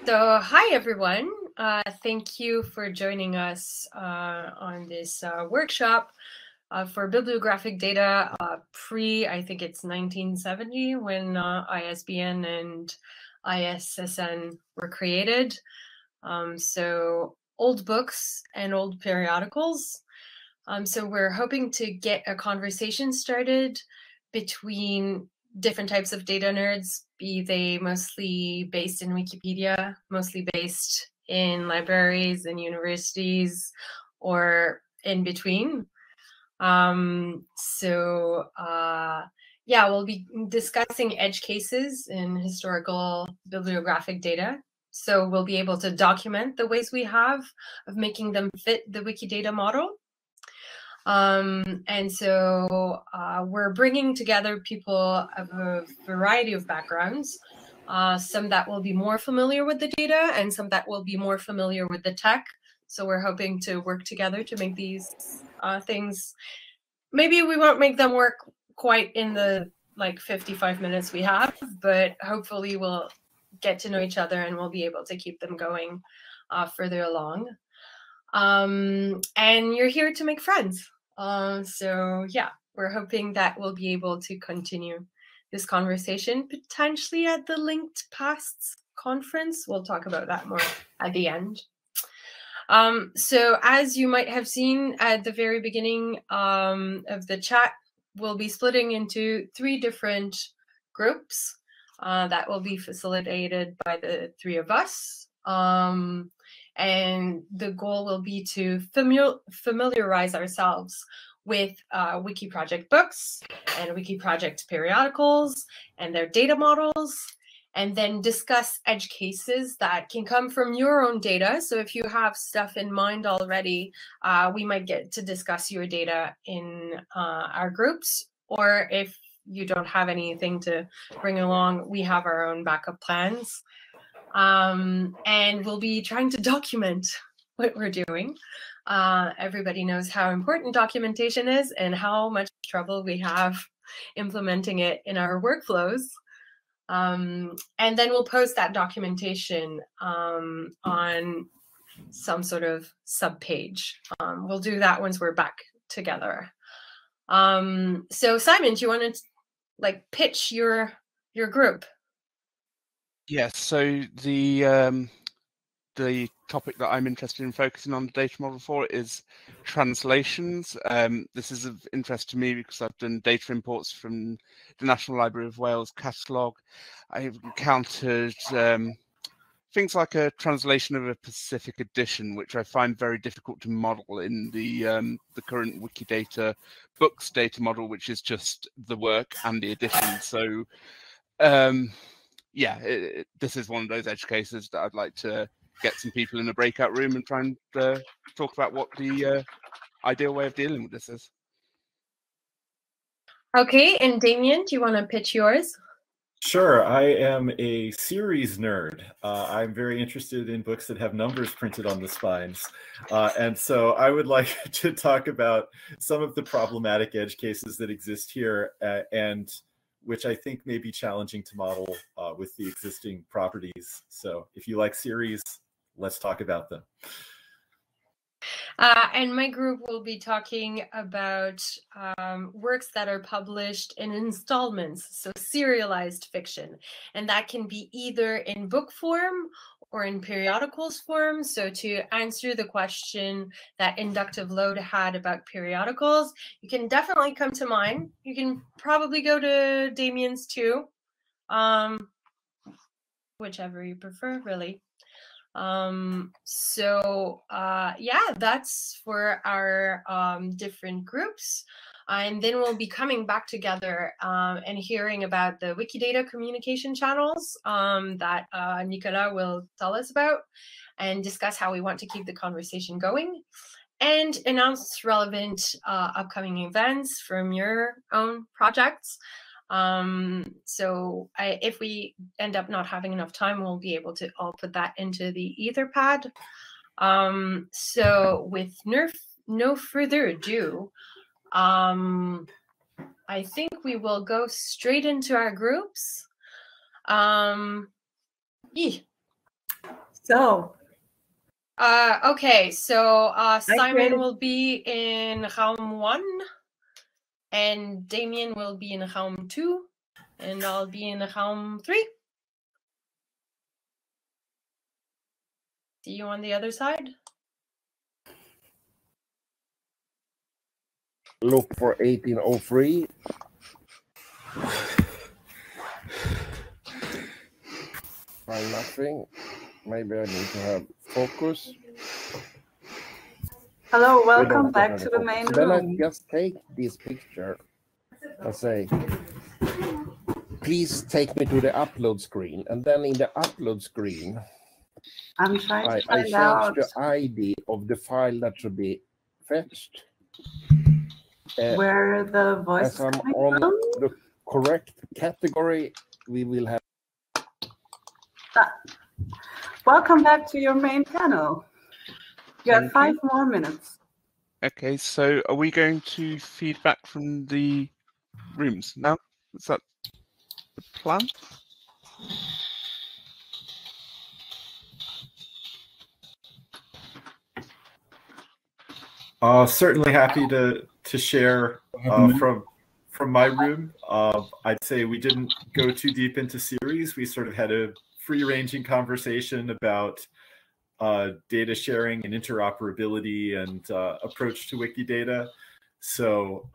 So, hi everyone. Thank you for joining us on this workshop for bibliographic data I think it's 1970 when ISBN and ISSN were created. So old books and old periodicals. So we're hoping to get a conversation started between different types of data nerds, be they mostly based in Wikipedia, mostly based in libraries and universities, or in between. Yeah, we'll be discussing edge cases in historical bibliographic data. So we'll be able to document the ways we have of making them fit the Wikidata model. We're bringing together people of a variety of backgrounds, some that will be more familiar with the data and some that will be more familiar with the tech. So we're hoping to work together to make these things. Maybe we won't make them work quite in the 55 minutes we have, but hopefully we'll get to know each other and we'll be able to keep them going further along. And you're here to make friends. So yeah, we're hoping that we'll be able to continue this conversation potentially at the Linked Pasts conference. We'll talk about that more at the end. So as you might have seen at the very beginning of the chat, we'll be splitting into 3 different groups that will be facilitated by the 3 of us. And the goal will be to familiarize ourselves with Wiki Project books and Wiki Project periodicals and their data models, and then discuss edge cases that can come from your own data. So if you have stuff in mind already, we might get to discuss your data in our groups, or if you don't have anything to bring along, we have our own backup plans. And we'll be trying to document what we're doing. Everybody knows how important documentation is and how much trouble we have implementing it in our workflows. And then we'll post that documentation on some sort of subpage. We'll do that once we're back together. So Simon, do you want to pitch your group? Yes, so the topic that I'm interested in focusing on the data model for is translations. This is of interest to me because I've done data imports from the National Library of Wales catalogue. I've encountered things like a translation of a Pacific edition, which I find very difficult to model in the current Wikidata books data model, which is just the work and the edition. So yeah, this is one of those edge cases that I'd like to get some people in a breakout room and try and talk about what the ideal way of dealing with this is. Okay, and Demian, do you want to pitch yours? Sure, I am a series nerd. I'm very interested in books that have numbers printed on the spines. And so I would like to talk about some of the problematic edge cases that exist here and which I think may be challenging to model with the existing properties. So if you like series, let's talk about them. And my group will be talking about works that are published in installments, so serialized fiction. And that can be either in book form or in periodicals form. So to answer the question that Inductive Load had about periodicals, you can definitely come to mine. You can probably go to Damien's too, whichever you prefer, really. Yeah, that's for our different groups. And then we'll be coming back together and hearing about the Wikidata communication channels that Nicolas will tell us about, and discuss how we want to keep the conversation going, and announce relevant upcoming events from your own projects. If we end up not having enough time, we'll be able to all put that into the Etherpad. So with no further ado, I think we will go straight into our groups. So. Okay, so Simon will be in round 1, and Demian will be in round 2, and I'll be in round 3. See you on the other side. Look for 1803. Find nothing. Maybe I need to have focus. Hello, welcome back to the main room. Then I just take this picture and say, please take me to the upload screen. And then in the upload screen, I'm trying to I find out change the ID of the file that should be fetched. Where the voice as I'm on the correct category, we will have. Welcome back to your main panel. You have 5 more minutes. Okay, so are we going to feedback from the rooms now? Is that the plan? Certainly happy to share from my room. I'd say we didn't go too deep into series. We sort of had a free-ranging conversation about data sharing and interoperability and approach to Wikidata. So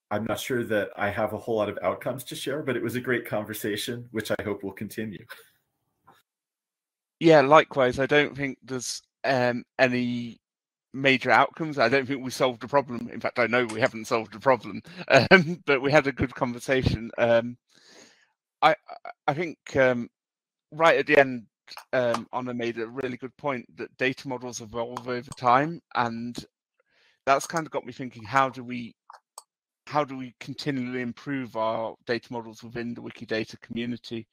I'm not sure that I have a whole lot of outcomes to share, but it was a great conversation, which I hope will continue. Yeah, likewise. I don't think there's any major outcomes. I don't think we solved a problem. In fact, I know we haven't solved a problem, but we had a good conversation. I think right at the end, Anna made a really good point that data models evolve over time, and that's kind of got me thinking: how do we continually improve our data models within the Wikidata community?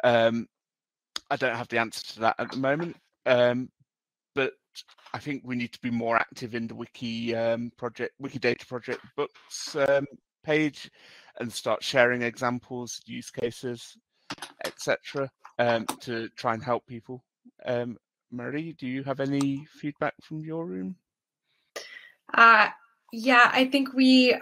I don't have the answer to that at the moment, but I think we need to be more active in the Wikidata project books page, and start sharing examples, use cases, etc., to try and help people. Marie, do you have any feedback from your room? Yeah, I think we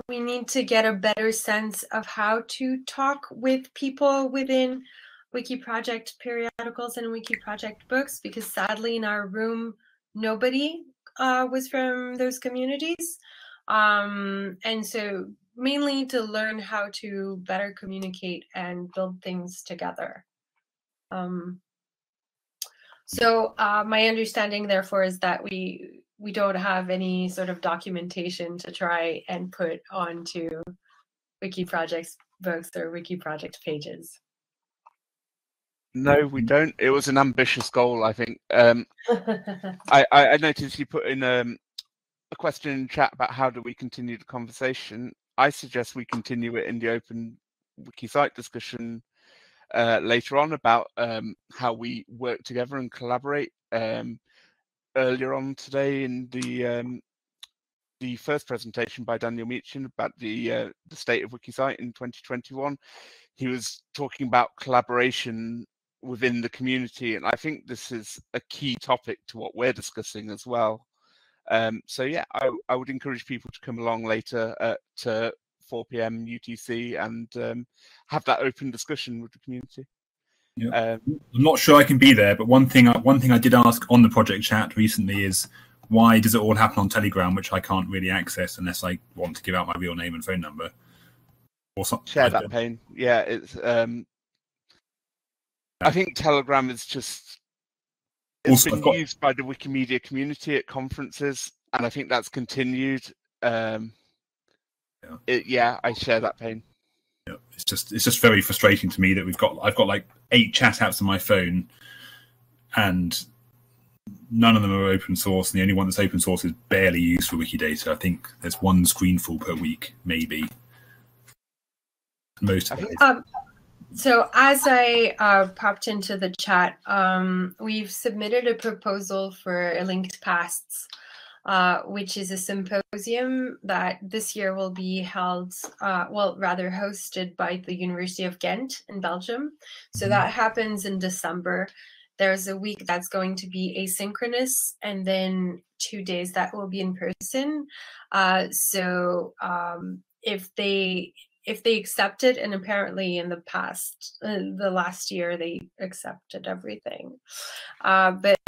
need to get a better sense of how to talk with people within Wiki Project periodicals and Wiki Project books, because sadly in our room nobody was from those communities, and so mainly to learn how to better communicate and build things together. So my understanding therefore is that we don't have any sort of documentation to try and put onto Wiki Project's books or Wiki Project pages. No, we don't. It was an ambitious goal, I think. I noticed you put in a question in chat about how do we continue the conversation. I suggest we continue it in the open wiki site discussion later on about how we work together and collaborate. Earlier on today in the first presentation by Daniel Meachin about the state of WikiSite in 2021, he was talking about collaboration within the community, and I think this is a key topic to what we're discussing as well. So yeah, I would encourage people to come along later at 4 p.m. UTC and have that open discussion with the community. Yeah. I'm not sure I can be there, but one thing I did ask on the project chat recently is, why does it all happen on Telegram, which I can't really access unless I want to give out my real name and phone number? Or something. Share that pain. Yeah, it's. I think Telegram is just. It's been used by the Wikimedia community at conferences, and I think that's continued. I share that pain. Yeah, it's just very frustrating to me that I've got like 8 chat apps on my phone, and none of them are open source, and the only one that's open source is barely used for Wikidata. I think there's 1 screenful per week, maybe. Most of it. So as I popped into the chat, we've submitted a proposal for linked pasts which is a symposium that this year will be held, well, rather hosted by the University of Ghent in Belgium. So that happens in December. There's a week that's going to be asynchronous, and then 2 days that will be in person. So if they accept it, and apparently in the past, the last year, they accepted everything. But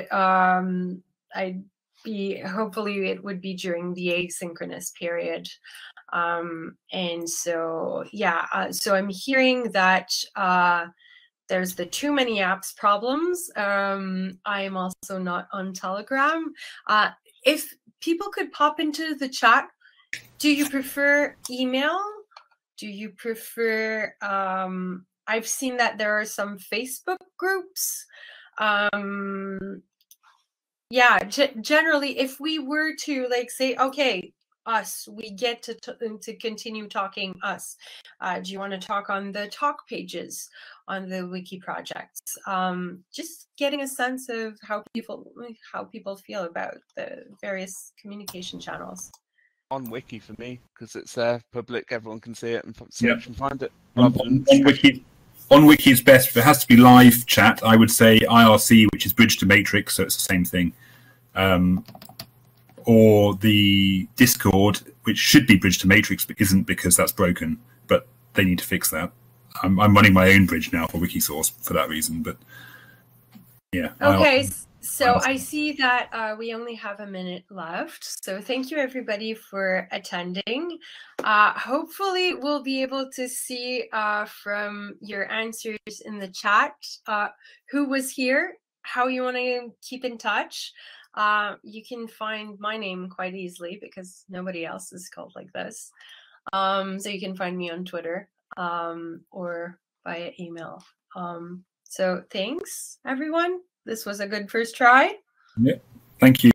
hopefully it would be during the asynchronous period. And so, yeah, so I'm hearing that there's the too many apps problems. I am also not on Telegram. If people could pop into the chat, do you prefer email? Do you prefer, I've seen that there are some Facebook groups. Yeah, generally, if we were to like say, okay, us, we get to continue talking us. Do you want to talk on the talk pages on the wiki projects? Just getting a sense of how people feel about the various communication channels. On wiki for me, because it's public, everyone can see it and search and find it. On wiki is best. If it has to be live chat, I would say IRC, which is bridge to matrix, so it's the same thing. Or the Discord, which should be bridge to matrix, but isn't because that's broken. But they need to fix that. I'm running my own bridge now for Wikisource for that reason. But yeah. Okay. So I see that we only have a minute left. So thank you, everybody, for attending. Hopefully, we'll be able to see from your answers in the chat who was here, how you want to keep in touch. You can find my name quite easily because nobody else is called like this. So you can find me on Twitter or via email. So thanks, everyone. This was a good first try. Yeah, thank you.